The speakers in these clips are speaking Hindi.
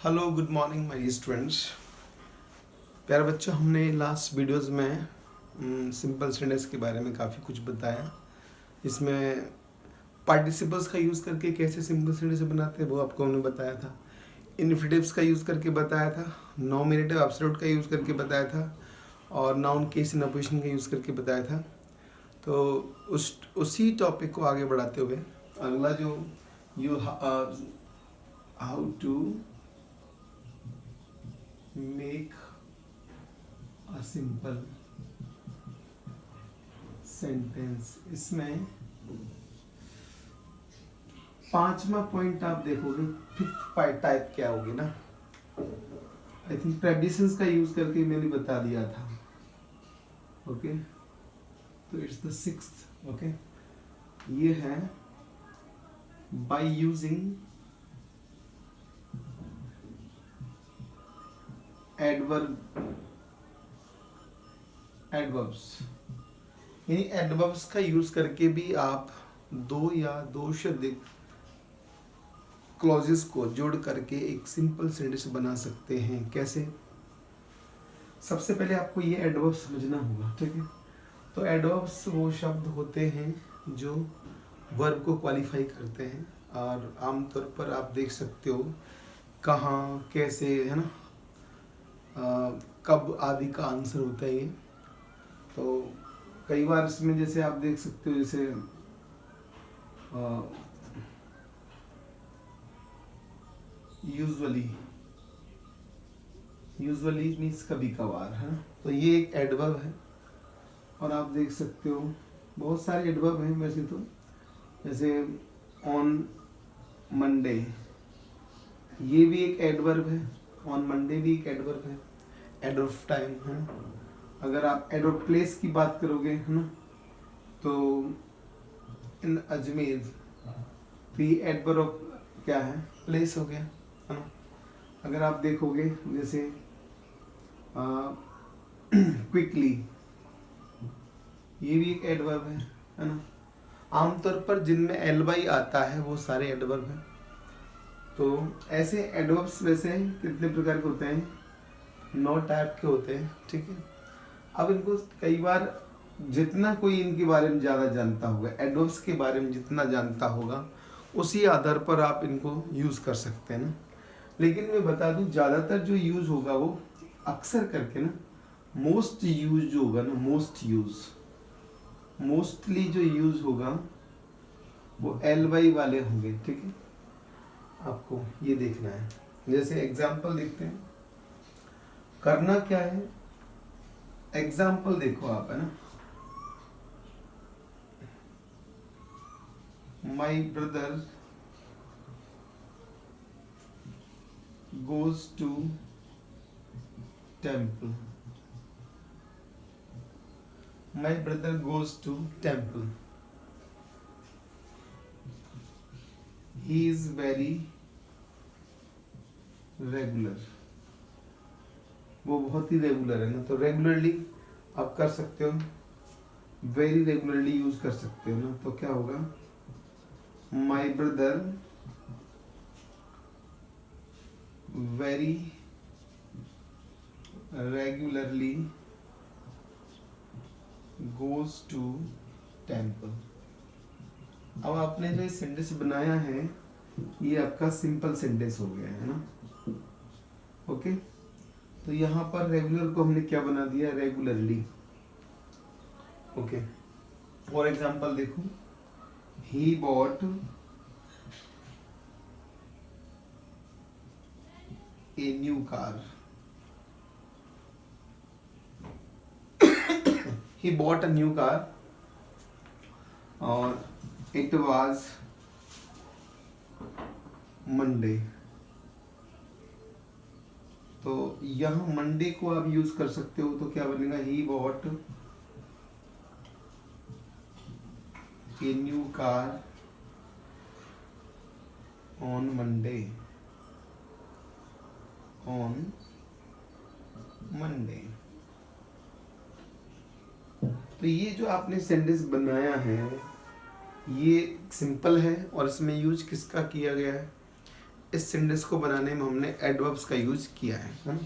Hello good morning my students. प्यारे बच्चों, हमने लास्ट वीडियोस में सिंपल सेंटेंस के बारे में काफ़ी कुछ बताया। इसमें पार्टिसिपल्स का यूज़ करके कैसे सिंपल सेंटेंस बनाते हैं वो आपको हमने बताया था। इन्फिनेटिव्स का यूज़ करके बताया था, नॉमिनेटिव एब्सोल्यूट का यूज़ करके बताया था और नाउन केस इन अपोजिशन का यूज़ करके बताया था। तो उसी टॉपिक को आगे बढ़ाते हुए अगला जो you how to make a simple sentence, इसमें पांचवा पॉइंट आप देखोगे फिफ्थ टाइप क्या होगी ना। आई थिंक प्रेडिशंस का यूज करके मैंने बता दिया था। ओके, तो इट्स द सिक्स्थ। ओके, ये है बाय यूजिंग एडवर्ब्स, यानी एडवर्ब्स का यूज करके भी आप दो या दो से अधिक क्लॉजेस को जोड़ करके एक सिंपल सेंटेंस बना सकते हैं। कैसे? सबसे पहले आपको ये एडवर्ब समझना होगा, ठीक है। तो एडवर्ब्स वो शब्द होते हैं जो वर्ब को क्वालिफाई करते हैं और आमतौर पर आप देख सकते हो कहाँ, कैसे, है ना, कब आदि का आंसर होता है ये। तो कई बार इसमें जैसे आप देख सकते हो, जैसे यूजुअली मीन्स कभी कभार, है ना। तो ये एक एडवर्ब है और आप देख सकते हो बहुत सारे एडवर्ब हैं वैसे तो, जैसे ऑन मंडे, ये भी एक एडवर्ब है। ऑन मंडे भी एक एडवर्ब है, एडवर्ब ऑफ टाइम, है ना। अगर आप एडवर्ब प्लेस की बात करोगे, है ना, तो इन अजमेर, तो ये एडवर्ब ऑफ क्या है, प्लेस हो गया, है ना। अगर आप देखोगे जैसे क्विकली, ये भी एक एडवर्ब है ना। आमतौर पर जिनमें एल वाई आता है वो सारे एडवर्ब हैं। तो ऐसे एडवर्ब्स वैसे कितने प्रकार के होते हैं, 9 टाइप के होते हैं, ठीक है। अब इनको कई बार जितना कोई इनके बारे में ज़्यादा जानता होगा, एडवर्ब्स के बारे में जितना जानता होगा, उसी आधार पर आप इनको यूज़ कर सकते हैं ना। लेकिन मैं बता दूं, ज़्यादातर जो यूज़ होगा वो अक्सर करके ना, मोस्ट यूज जो होगा ना, मोस्टली जो यूज़ होगा वो एल वाई वाले होंगे, ठीक है। आपको ये देखना है। जैसे एग्जाम्पल देखते हैं, करना क्या है, एग्जाम्पल देखो आप, है ना। My brother goes to temple. My brother goes to temple. He is very regular. वो बहुत ही रेगुलर है ना। तो रेगुलरली आप कर सकते हो, वेरी रेगुलरली यूज कर सकते हो ना। तो क्या होगा, my brother very regularly goes to temple. अब आपने जो सेंटेंस बनाया है ये आपका सिंपल सेंटेंस हो गया है ना। ओके, तो यहाँ पर रेगुलर को हमने क्या बना दिया, रेगुलरली। ओके, और एग्जांपल देखो, he bought a new car. he bought a new car और it was Monday। तो यहाँ मंडे को आप यूज कर सकते हो, तो क्या बनेगा, he bought a new car on Monday, तो ये जो आपने सेंटेंस बनाया है ये सिंपल है और इसमें यूज किसका किया गया है, इस सेंटेंस को बनाने में हमने एडवर्ब्स का यूज किया है ना।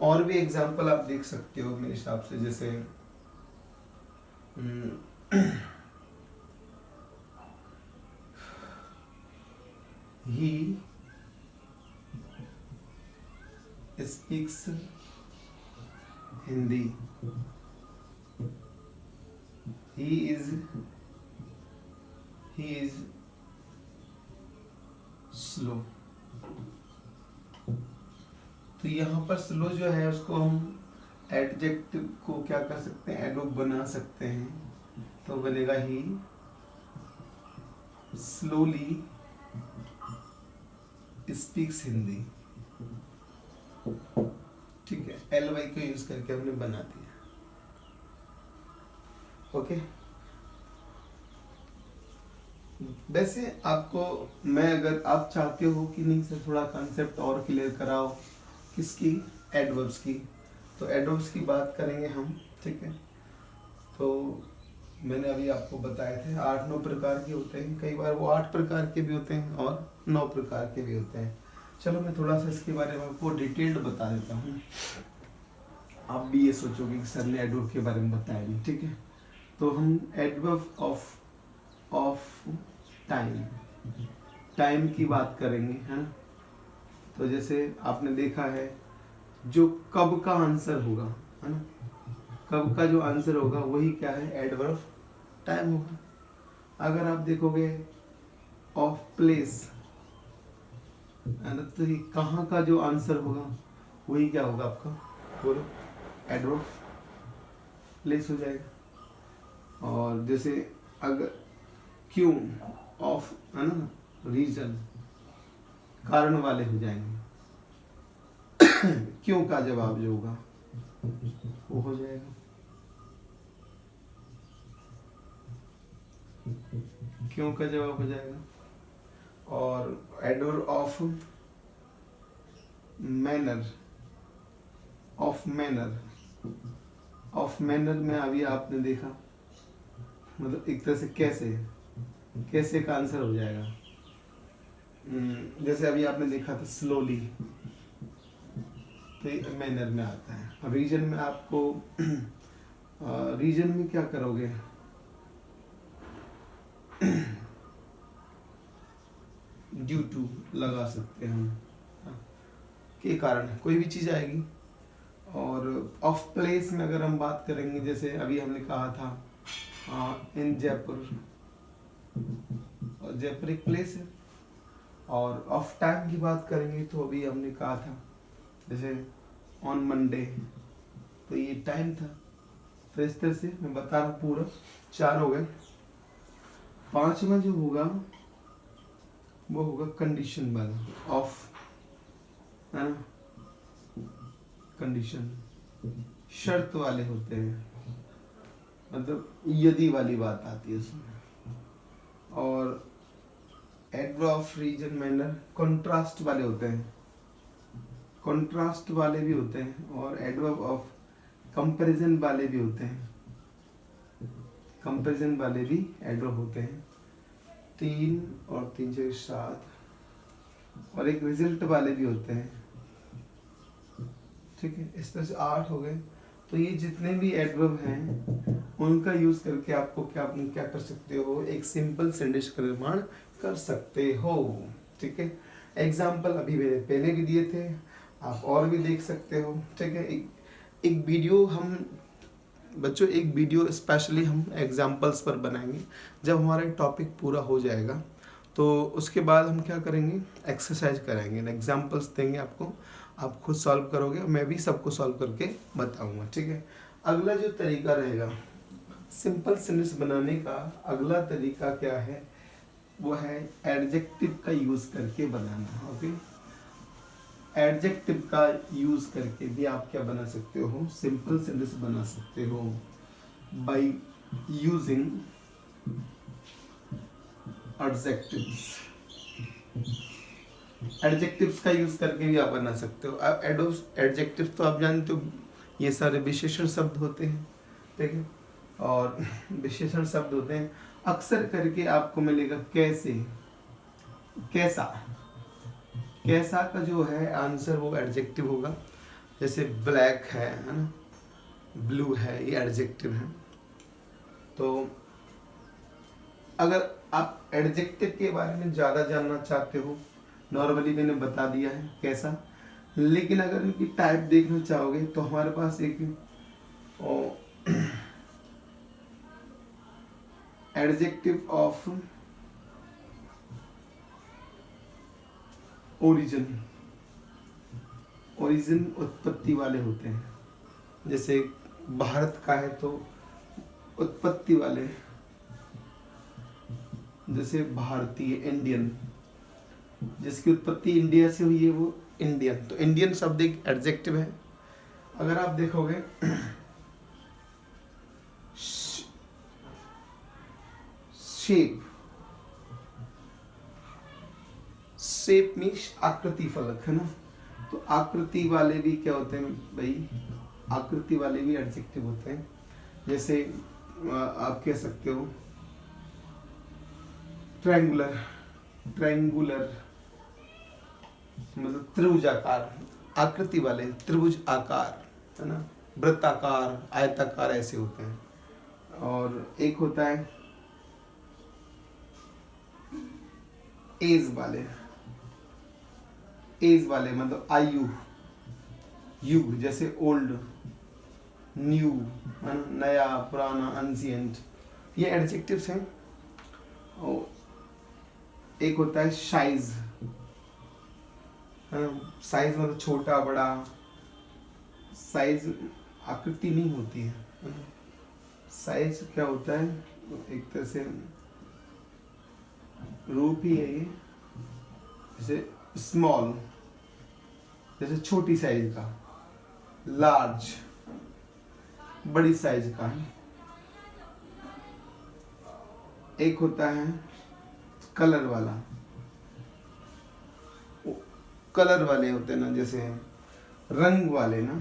और भी एग्जांपल आप देख सकते हो मेरे हिसाब से, जैसे he speaks Hindi, he is slow. तो यहाँ पर स्लो जो है उसको हम एडजेक्टिव को क्या कर सकते हैं, एडवर्ब बना सकते हैं। तो बनेगा ही स्लोली स्पीक्स हिंदी। ठीक है, एल वाई को यूज करके हमने बना दिया। ओके, वैसे आपको मैं, अगर आप चाहते हो कि नहीं सर थोड़ा कंसेप्ट और क्लियर कराओ किसकी, एडवर्ब्स की, तो एडवर्ब्स की बात करेंगे हम। ठीक है, तो मैंने अभी आपको बताए थे 8-9 प्रकार के होते हैं। कई बार वो 8 प्रकार के भी होते हैं और 9 प्रकार के भी होते हैं। चलो मैं थोड़ा सा इसके बारे में आपको डिटेल्ड बता देता हूँ। आप भी ये सोचोगे कि सर ने एडवर्ब के बारे में बताया नहीं। ठीक है, तो हम एडवर्ब ऑफ टाइम की बात करेंगे, है ना। तो जैसे आपने देखा है जो कब का आंसर होगा, है ना, कब का जो आंसर होगा वही क्या है, एडवर्ब टाइम होगा। अगर आप देखोगे ऑफ प्लेस, है ना, तो ये कहाँ का जो आंसर होगा वही क्या होगा आपका, बोलो, एडवर्ब प्लेस हो जाएगा। और जैसे अगर क्यों ऑफ, है ना, रीजन, कारण वाले हो जाएंगे। क्यों का जवाब जो होगा वो हो जाएगा, क्यों का जवाब हो जाएगा। और adverb of manner, of manner में अभी आपने देखा, मतलब एक तरह से कैसे का आंसर हो जाएगा। जैसे अभी आपने देखा था स्लोली, तो ये मैनर में आता है। रीजन में आपको रीजन में क्या करोगे, ड्यू टू लगा सकते हैं हम, के कारण कोई भी चीज आएगी। और ऑफ प्लेस में अगर हम बात करेंगे, जैसे अभी हमने कहा था इन जयपुर, और जयपुर एक प्लेस है। और ऑफ टाइम की बात करेंगे तो अभी हमने कहा था जैसे ऑन मंडे, तो ये टाइम था। तो इस तरह से मैं बता रहा हूँ, पूरा 4 हो गए। 5वां जो होगा वो होगा कंडीशन वाला, ऑफ, है ना, कंडीशन शर्त वाले होते हैं, मतलब यदि वाली बात आती है उसमें। और adverb of reason manner contrast वाले होते हैं, कॉन्ट्रास्ट वाले भी होते हैं। और एडवर्ब ऑफ कंपैरिजन वाले भी होते हैं, कंपैरिजन वाले भी एडवर्ब होते हैं। 3 और 3 से 7, और एक रिजल्ट वाले भी होते हैं। ठीक है, इस तरह से 8 हो गए। तो ये जितने भी एडवर्ब हैं उनका यूज करके आपको क्या कर सकते हो, एक सिंपल सेंटेंस का निर्माण कर सकते हो। ठीक है, एग्जाम्पल अभी मैंने पहले भी दिए थे, आप और भी देख सकते हो। ठीक है, एक वीडियो हम बच्चों, एक वीडियो स्पेशली हम एग्जाम्पल्स पर बनाएंगे। जब हमारा टॉपिक पूरा हो जाएगा तो उसके बाद हम क्या करेंगे, एक्सरसाइज करेंगे, एग्जाम्पल्स देंगे आपको, आप खुद सॉल्व करोगे, मैं भी सबको सॉल्व करके बताऊंगा। ठीक है, अगला जो तरीका रहेगा सिंपल सेंटेंस बनाने का, अगला तरीका क्या है, वो है एडजेक्टिव का यूज करके बनाना। ओके, एडजेक्टिव का यूज करके भी आप क्या बना सकते हो, सिंपल सेंटेंस बना सकते हो बाय यूजिंग एडजेक्टिव्स। एडजेक्टिव्स का यूज करके भी आप बना सकते हो। अब एडजेक्टिव तो आप जानते हो, ये सारे विशेषण शब्द होते हैं। ठीक है, और विशेषण शब्द होते हैं, अक्सर करके आपको मिलेगा कैसे, कैसा, कैसा का जो है आंसर वो एडजेक्टिव होगा। जैसे ब्लैक है ना, ब्लू है, ये एडजेक्टिव है। तो अगर आप एडजेक्टिव के बारे में ज़्यादा जानना चाहते हो, नॉर्मली मैंने बता दिया है कैसा, लेकिन अगर इनकी टाइप देखना चाहोगे तो हमारे पास एक एडजेक्टिव ऑफ ओरिजिन, ओरिजिन उत्पत्ति वाले होते हैं। जैसे भारत का है तो उत्पत्ति वाले, जैसे भारतीय, इंडियन, जिसकी उत्पत्ति इंडिया से हुई है वो इंडियन। तो इंडियन शब्द एक एडजेक्टिव है। अगर आप देखोगे शेप, शेप मीन्स आकृति फलक है ना। तो आकृति वाले भी क्या होते हैं भाई, आकृति वाले भी एडजेक्टिव होते हैं। जैसे आप कह सकते हो ट्रायंगुलर, ट्रायंगुलर मतलब त्रिभुजाकार, आकृति वाले, त्रिभुज आकार है ना, वृत्ताकार, आयताकार ऐसे होते हैं। और एक होता है एज वाले, एज वाले मतलब आयु, युग, जैसे ओल्ड, न्यू है ना, नया, पुराना, एंशिएंट, ये एडजेक्टिव्स हैं। और एक होता है साइज, साइज मतलब छोटा बड़ा, साइज आकृति नहीं होती है। साइज क्या होता है, एक तरह से रूप ही है ये। जैसे स्मॉल, जैसे छोटी साइज का, लार्ज बड़ी साइज का है। एक होता है कलर वाला, कलर वाले होते हैं ना, जैसे रंग वाले ना,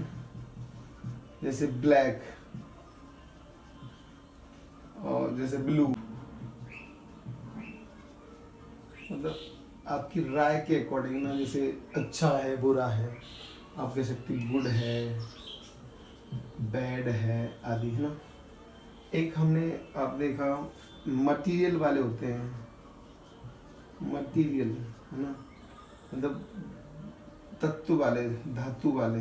जैसे ब्लैक और जैसे ब्लू। मतलब आपकी राय के अकॉर्डिंग ना, जैसे अच्छा है, बुरा है, आप कह सकते गुड है, बैड है आदि है ना। एक हमने आप देखा मटेरियल वाले होते हैं, मटेरियल है ना, मतलब तत्व वाले, धातु वाले,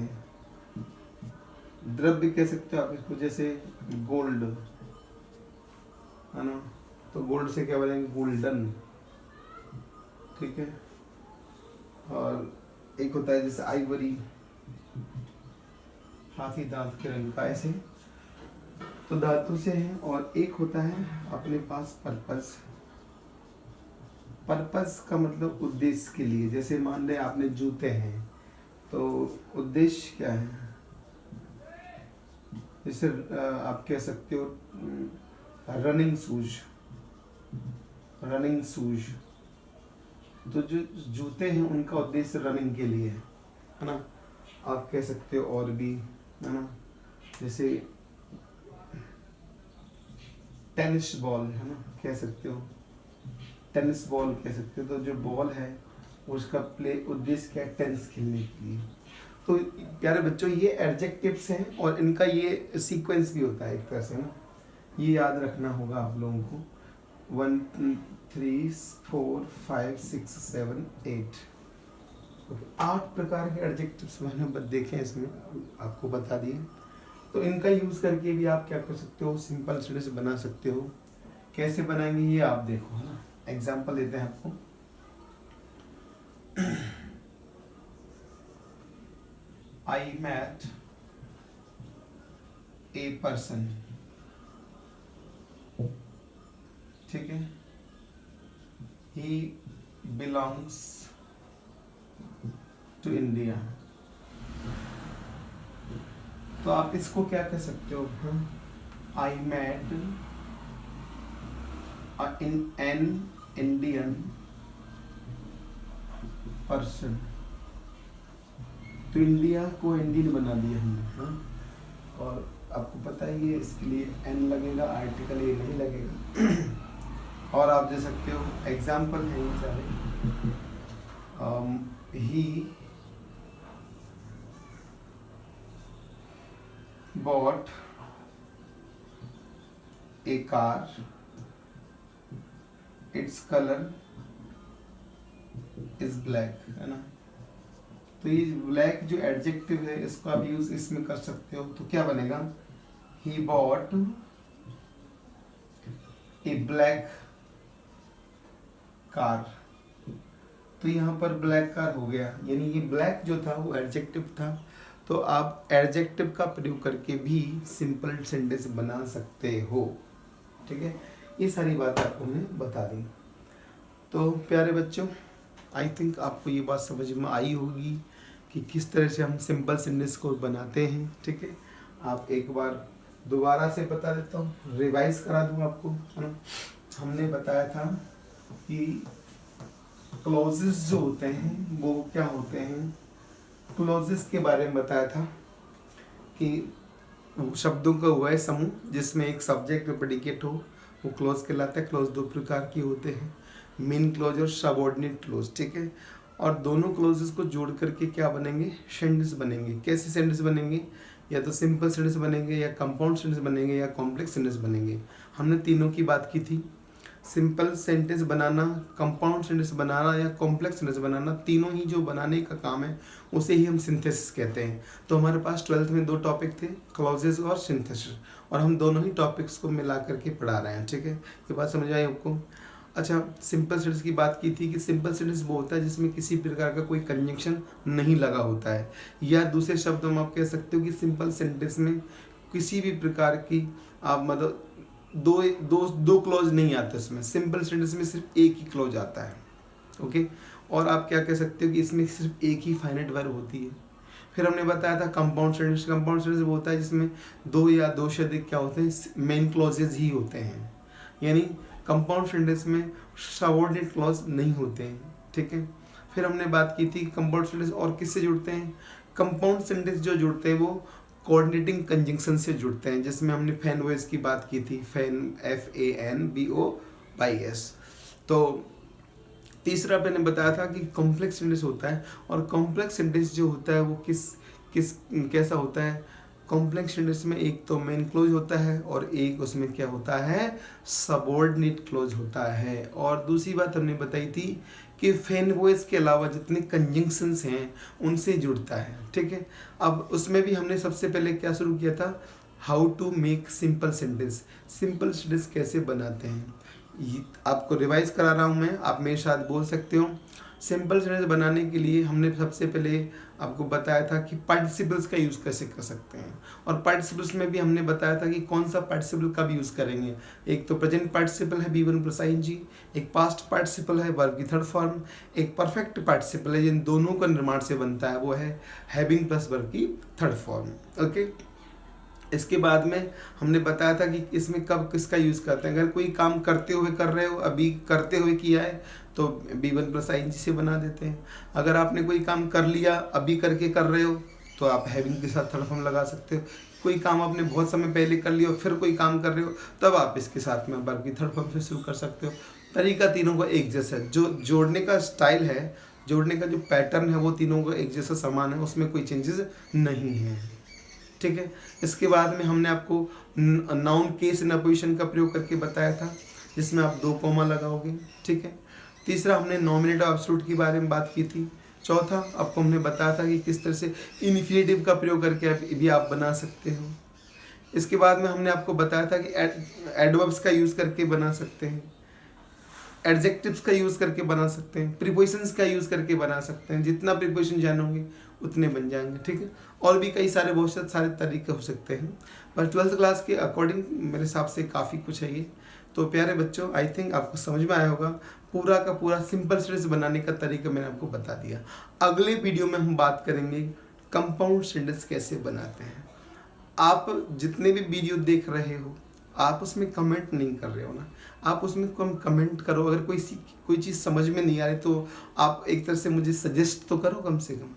द्रव्य कह सकते हो आप इसको, जैसे गोल्ड है ना, तो गोल्ड से क्या बोलेंगे, गोल्डन, ठीक है। और एक होता है जैसे आइवरी, हाथी दांत के रंग का, ऐसे तो धातु से है। और एक होता है अपने पास पर्पस, पर्पस का मतलब उद्देश्य के लिए। जैसे मान ले आपने जूते हैं तो उद्देश्य क्या है, जैसे आप कह सकते हो रनिंग शूज, रनिंग शूज, तो जो जूते हैं उनका उद्देश्य रनिंग के लिए है ना। आप कह सकते हो और भी है ना, जैसे टेनिस बॉल है ना, कह सकते हो टेनिस बॉल कह सकते हो। तो जो बॉल है उसका प्ले उद्देश्य क्या है, टेनिस खेलने के लिए। तो प्यारे बच्चों ये एडजेक्टिव्स हैं और इनका ये सीक्वेंस भी होता है एक तरह से ना, ये याद रखना होगा आप लोगों को। 1 2 3 4 5 6 7 8 8 प्रकार के एडजेक्टिव्स मैंने देखे हैं इसमें, आपको बता दिए। तो इनका यूज करके भी आप क्या कर सकते हो, सिंपल सेंटेंस बना सकते हो। कैसे बनाएंगे ये आप देखो है ना। एग्जाम्पल देते हैं आपको। I met a person, ठीक है, he belongs to India। तो आप इसको क्या कह सकते हो, I met an Indian person। तो इंडिया को इंडियन बना दिया हमने, हाँ। और आपको पता ही है इसके लिए एन लगेगा, आर्टिकल ए नहीं लगेगा। और आप दे सकते हो एग्जाम्पल है ये सारे। he bought a car, its color is black, है ना। तो ये ब्लैक जो एडजेक्टिव है इसको आप यूज इसमें कर सकते हो, तो क्या बनेगा, he bought a black car। तो यहाँ पर ब्लैक कार हो गया, यानी ये ब्लैक जो था वो एडजेक्टिव था। तो आप एडजेक्टिव का प्रयोग करके भी सिंपल सेंटेंस बना सकते हो, ठीक है। ये सारी बात आपको मैं बता दी। तो प्यारे बच्चों, आई थिंक आपको ये बात समझ में आई होगी कि किस तरह से हम सिंपल सेंटेंस को बनाते हैं, ठीक है। आप एक बार दोबारा से बता देता हूँ, रिवाइज करा दूँ आपको, है ना। हमने बताया था कि क्लॉजेस जो होते हैं वो क्या होते हैं, क्लॉजेस के बारे में बताया था कि शब्दों का हुआ है समूह जिसमें एक सब्जेक्ट और प्रेडिकेट हो, वो क्लॉज कहलाता है। क्लॉज दो प्रकार के होते हैं, मेन क्लॉज और सबऑर्डिनेट क्लॉज, ठीक है। और दोनों क्लॉजेस को जोड़ करके क्या बनेंगे, सेंटेंस बनेंगे। कैसे सेंटेंस बनेंगे, या तो सिंपल सेंटेंस बनेंगे, या कंपाउंड सेंटेंस बनेंगे, या कॉम्प्लेक्स सेंटेंस बनेंगे। हमने तीनों की बात की थी, सिंपल सेंटेंस बनाना, कंपाउंड सेंटेंस बनाना या कॉम्प्लेक्स सेंटेंस बनाना, तीनों ही जो बनाने का काम है उसे ही हम सिंथेसिस कहते हैं। तो हमारे पास 12th में 2 टॉपिक थे, क्लॉजेस और सिंथेसिस, और हम दोनों ही टॉपिक्स को मिला करके पढ़ा रहे हैं, ठीक है। ये बात समझ आई आपको। अच्छा, सिंपल सेंटेंस की बात की थी कि सिंपल सेंटेंस वो होता है जिसमें किसी प्रकार का कोई कंजंक्शन नहीं लगा होता है, या दूसरे शब्दों में आप कह सकते हो कि सिंपल सेंटेंस में किसी भी प्रकार की आप मतलब दो क्लॉज नहीं आते उसमें। सिंपल सेंटेंस में सिर्फ एक ही क्लॉज आता है, ओके। और आप क्या कह सकते हो कि इसमें सिर्फ एक ही फाइनाइट वर्ब होती है। फिर हमने बताया था कंपाउंड सेंटेंस। कंपाउंड सेंटेंस वो होता है जिसमें 2 या 2 से अधिक क्या होते हैं, मेन क्लॉजेज ही होते हैं, यानी कंपाउंड सेंटेंस में सबऑर्डिनेट क्लॉज नहीं होते हैं, ठीक है। फिर हमने बात की थी कंपाउंड सेंटेंस और किससे जुड़ते हैं, कंपाउंड सेंटेंस जो जुड़ते हैं वो कोऑर्डिनेटिंग कंजंक्शन से जुड़ते हैं, जिसमें हमने फैन वॉइस की बात की थी, फैन FANBOYS। तो तीसरा मैंने बताया था कि कॉम्प्लेक्स सेंटेंस होता है, और कॉम्प्लेक्स सेंटेंस जो होता है वो कैसा होता है, कॉम्प्लेक्स सेंटेंस में एक तो मेन क्लोज होता है और एक उसमें क्या होता है, सबऑर्डिनेट क्लोज होता है। और दूसरी बात हमने बताई थी कि फैन वॉइस के अलावा जितने कंजंक्शंस हैं उनसे जुड़ता है, ठीक है। अब उसमें भी हमने सबसे पहले क्या शुरू किया था, how to make simple sentence, simple sentence कैसे बनाते हैं। आपको रिवाइज करा रहा हूँ मैं, आप मेरे साथ बोल सकते हो। सिंपल सेंटेंस बनाने के लिए हमने सबसे पहले आपको बताया था कि पार्टिसिपल्स का यूज़ कैसे कर सकते हैं, और पार्टिसिपल्स में भी हमने बताया था कि कौन सा पार्टिसिपल कब यूज़ करेंगे। एक तो प्रेजेंट पार्टिसिपल है B1 + ING, एक पास्ट पार्टिसिपल है वर्ब की थर्ड फॉर्म, एक परफेक्ट पार्टिसिपल है जिन दोनों का निर्माण से बनता है, वो है हैविंग प्लस वर्ब की थर्ड फॉर्म, ओके। इसके बाद में हमने बताया था कि इसमें कब किसका यूज़ करते हैं। अगर कोई काम करते हुए कर रहे हो, अभी करते हुए किया है तो B1 + ING से बना देते हैं। अगर आपने कोई काम कर लिया, अभी करके कर रहे हो, तो आप हैविंग के साथ थर्ड फॉर्म लगा सकते हो। कोई काम आपने बहुत समय पहले कर लिया, फिर कोई काम कर रहे हो, तब आप इसके साथ में वर्ब की थर्ड फॉर्म से शुरू कर सकते हो। तरीका तीनों का एक जैसा है, जो जोड़ने का स्टाइल है, जोड़ने का जो पैटर्न है, वो तीनों का एक जैसा समान है, उसमें कोई चेंजेस नहीं है, ठीक है। इसके बाद में हमने आपको नाउन केस इन अपोजिशन का प्रयोग करके बताया था, जिसमें आप 2 कॉमा लगाओगे, ठीक है। तीसरा हमने नॉमिनेटिव एब्सोल्यूट के बारे में बात की थी। चौथा आपको हमने बताया था कि किस तरह से इन्फिनेटिव का प्रयोग करके भी आप बना सकते हो। इसके बाद में हमने आपको बताया था कि एडवर्ब्स का यूज़ करके बना सकते हैं, एडजेक्टिव्स का यूज़ करके बना सकते हैं, प्रीपोजिशंस का यूज़ करके बना सकते हैं। जितना प्रीपोजिशन जानोगे उतने बन जाएंगे, ठीक है। और भी कई सारे बहुत सारे तरीके हो सकते हैं, पर 12th क्लास के अकॉर्डिंग मेरे हिसाब से काफ़ी कुछ है ये। तो प्यारे बच्चों, आई थिंक आपको समझ में आया होगा। पूरा का पूरा सिंपल सेंटेंस बनाने का तरीका मैंने आपको बता दिया। अगले वीडियो में हम बात करेंगे कंपाउंड सेंटेंस कैसे बनाते हैं। आप जितने भी वीडियो देख रहे हो, आप उसमें कमेंट नहीं कर रहे हो ना, आप उसमें कमेंट करो। अगर कोई चीज़ समझ में नहीं आ रही तो आप एक तरह से मुझे सजेस्ट तो करो कम से कम।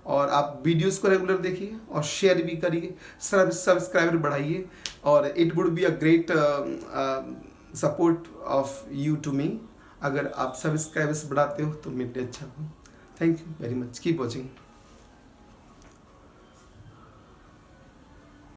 और आप वीडियोस को रेगुलर देखिए और शेयर भी करिए, सब्सक्राइबर बढ़ाइए, और it would be a great support of you to me. अगर आप सब्सक्राइबर्स बढ़ाते हो तो मेरे लिए अच्छा हो। Thank you very much, keep watching.